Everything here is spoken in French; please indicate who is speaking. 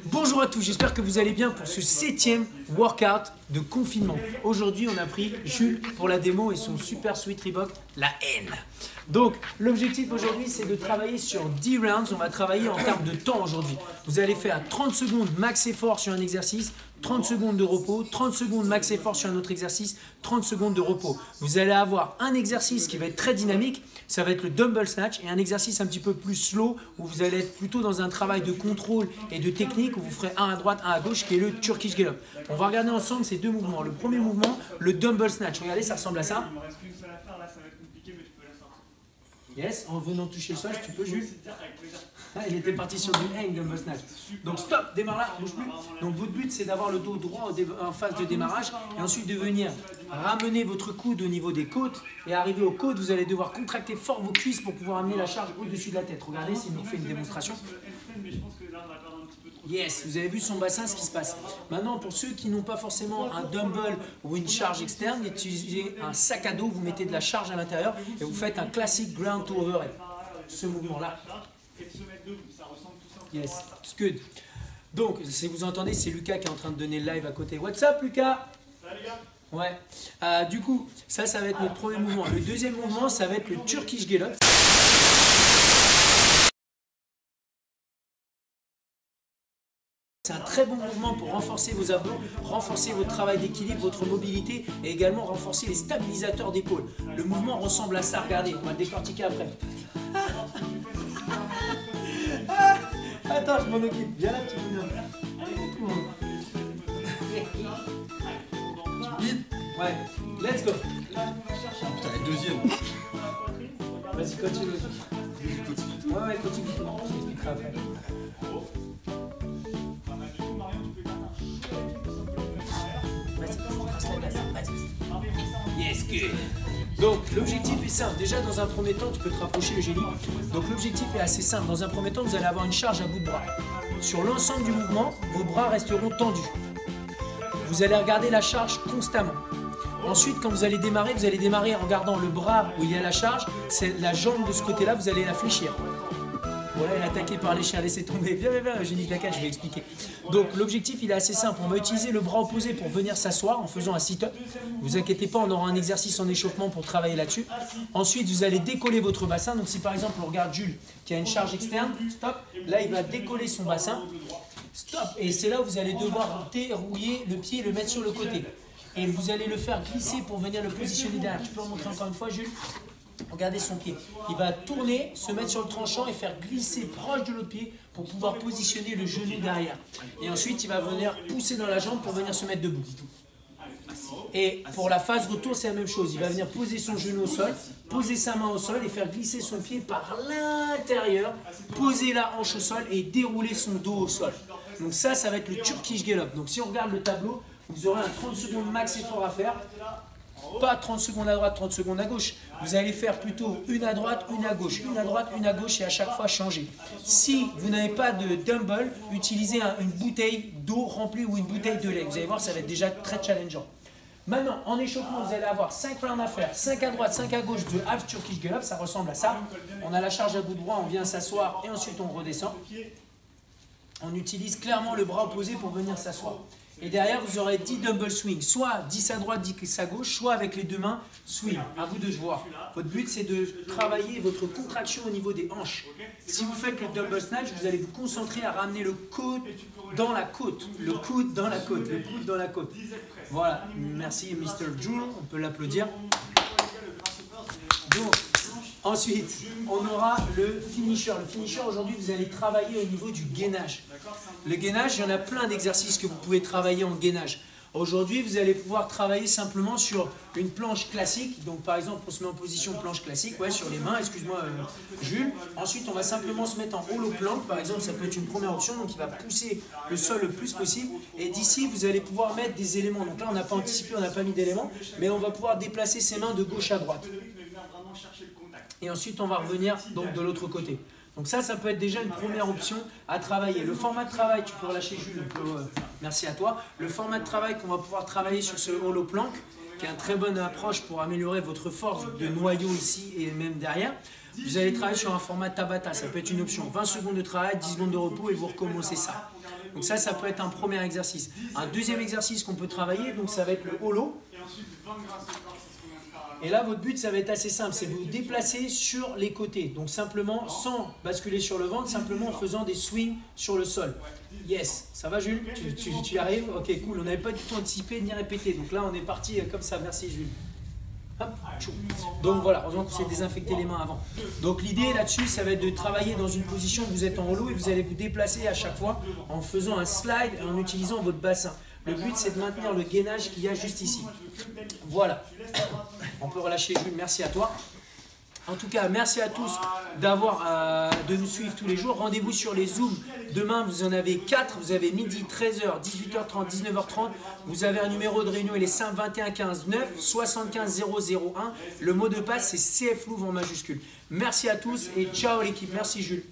Speaker 1: Bonjour à tous, j'espère que vous allez bien pour ce 7e workout de confinement. Aujourd'hui, on a pris Jules pour la démo et son super sweet Reebok, la N. Donc, l'objectif aujourd'hui, c'est de travailler sur 10 rounds. On va travailler en termes de temps aujourd'hui. Vous allez faire 30 secondes max effort sur un exercice, 30 secondes de repos, 30 secondes max effort sur un autre exercice, 30 secondes de repos. Vous allez avoir un exercice qui va être très dynamique, ça va être le dumbbell snatch, et un exercice un petit peu plus slow où vous allez être plutôt dans un travail de contrôle et de technique où vous ferez un à droite, un à gauche, qui est le Turkish Get Up. On va regarder ensemble ces deux mouvements. Le premier mouvement, le dumbbell snatch. Regardez, ça ressemble à ça. Yes, en venant toucher le sol, si tu peux, Jules. Il était parti sur du hang dumbbell snatch. Donc stop, démarre là, bouge plus. Donc votre but, c'est d'avoir le dos droit en phase de démarrage et ensuite de venir ramener votre coude au niveau des côtes et arriver aux côtes, vous allez devoir contracter fort vos cuisses pour pouvoir amener la charge au-dessus de la tête. Regardez, s'il nous fait une démonstration. Yes, vous avez vu son bassin, ce qui se passe. Maintenant, pour ceux qui n'ont pas forcément un dumbbell ou une charge externe, utilisez un sac à dos, vous mettez de la charge à l'intérieur et vous faites un classique ground to overhead. Ce mouvement-là. Yes, it's good. Donc, si vous entendez, c'est Lucas qui est en train de donner le live à côté. What's up, Lucas?
Speaker 2: Salut, les gars.
Speaker 1: Ouais. Du coup, ça va être notre premier mouvement. Le deuxième mouvement, ça va être le Turkish Get Up. C'est un très bon mouvement pour renforcer vos abdos, renforcer votre travail d'équilibre, votre mobilité et également renforcer les stabilisateurs d'épaule. Le mouvement ressemble à ça, regardez, on va le décortiquer après. Attends, je m'en occupe. Viens là, petit bonhomme. Ouais, let's go.
Speaker 3: Putain, la deuxième.
Speaker 1: Vas-y, continue. Ouais, continue. Je t'expliquerai après. Yes, good. Donc l'objectif est simple. Déjà dans un premier temps, tu peux te rapprocher Eugénie. Donc l'objectif est assez simple. Dans un premier temps, vous allez avoir une charge à bout de bras. Sur l'ensemble du mouvement, vos bras resteront tendus. Vous allez regarder la charge constamment. Ensuite, quand vous allez démarrer en gardant le bras où il y a la charge. C'est la jambe de ce côté-là, vous allez la fléchir. Voilà, elle est attaquée par les chiens, laissez tomber. Viens, Eugénie, t'inquiète, je vais expliquer. Donc l'objectif, il est assez simple. On va utiliser le bras opposé pour venir s'asseoir en faisant un sit-up. Ne vous inquiétez pas, on aura un exercice en échauffement pour travailler là-dessus. Ensuite, vous allez décoller votre bassin. Donc si par exemple, on regarde Jules qui a une charge externe, stop. Là, il va décoller son bassin. Stop. Et c'est là où vous allez devoir dérouiller le pied et le mettre sur le côté. Et vous allez le faire glisser pour venir le positionner derrière. Tu peux en montrer encore une fois, Jules? Regardez son pied. Il va tourner, se mettre sur le tranchant et faire glisser proche de l'autre pied pour pouvoir positionner le genou derrière. Et ensuite, il va venir pousser dans la jambe pour venir se mettre debout. Et pour la phase retour, c'est la même chose. Il va venir poser son genou au sol, poser sa main au sol et faire glisser son pied par l'intérieur, poser la hanche au sol et dérouler son dos au sol. Donc ça va être le Turkish Get Up. Donc si on regarde le tableau, vous aurez un 30 secondes max effort à faire. Pas 30 secondes à droite, 30 secondes à gauche. Vous allez faire plutôt une à droite, une à gauche, une à droite, une à gauche et à chaque fois changer. Si vous n'avez pas de dumbbell, utilisez une bouteille d'eau remplie ou une bouteille de lait. Vous allez voir, ça va être déjà très challengeant. Maintenant, en échauffement, vous allez avoir 5 rounds à faire, 5 à droite, 5 à gauche de half Turkish Get Up. Ça ressemble à ça. On a la charge à bout de bras, on vient s'asseoir et ensuite on redescend. On utilise clairement le bras opposé pour venir s'asseoir. Et derrière, vous aurez 10 dumbbell swing, soit 10 à droite, 10 à gauche, soit avec les deux mains swing. À vous de voir. Votre but, c'est de travailler votre contraction au niveau des hanches. Si vous faites le dumbbell snatch, vous allez vous concentrer à ramener le coude dans la côte. Le coude dans la côte. Le coude dans la côte. Voilà. Merci, Mr. Jules. On peut l'applaudir. Donc, ensuite, on aura le finisher. Le finisher, aujourd'hui, vous allez travailler au niveau du gainage. Le gainage, il y en a plein d'exercices que vous pouvez travailler en gainage. Aujourd'hui, vous allez pouvoir travailler simplement sur une planche classique. Donc, par exemple, on se met en position planche classique, ouais, sur les mains, excuse-moi, Jules. Ensuite, on va simplement se mettre en hollow plank. Par exemple, ça peut être une première option. Donc, il va pousser le sol le plus possible. Et d'ici, vous allez pouvoir mettre des éléments. Donc là, on n'a pas anticipé, on n'a pas mis d'éléments. Mais on va pouvoir déplacer ses mains de gauche à droite. Et ensuite, on va revenir donc de l'autre côté. Donc ça peut être déjà une première option à travailler. Le format de travail, tu peux relâcher Jules, merci à toi. Le format de travail qu'on va pouvoir travailler sur ce hollow plank, qui est une très bonne approche pour améliorer votre force de noyau ici et même derrière. Vous allez travailler sur un format Tabata, ça peut être une option. 20 secondes de travail, 10 secondes de repos et vous recommencez ça. Donc ça peut être un premier exercice. Un deuxième exercice qu'on peut travailler, donc ça va être le holo. Et là, votre but, ça va être assez simple, c'est vous déplacer sur les côtés. Donc simplement, sans basculer sur le ventre, simplement en faisant des swings sur le sol. Yes, ça va Jules? Tu y arrives? Ok, cool, on n'avait pas du tout anticipé ni répété. Donc là, on est parti comme ça, merci Jules. Hop, tchou. Donc voilà, heureusement que vous avez désinfecté les mains avant. Donc l'idée là-dessus, ça va être de travailler dans une position où vous êtes en holo et vous allez vous déplacer à chaque fois en faisant un slide et en utilisant votre bassin. Le but, c'est de maintenir le gainage qu'il y a juste ici. Voilà. On peut relâcher Jules, merci à toi. En tout cas, merci à tous de nous suivre tous les jours. Rendez-vous sur les Zooms. Demain, vous en avez 4. Vous avez midi, 13h, 18h30, 19h30. Vous avez un numéro de réunion, il est simple, 21 15 9 75 001. Le mot de passe, c'est CF Louvre en majuscule. Merci à tous et ciao l'équipe. Merci Jules.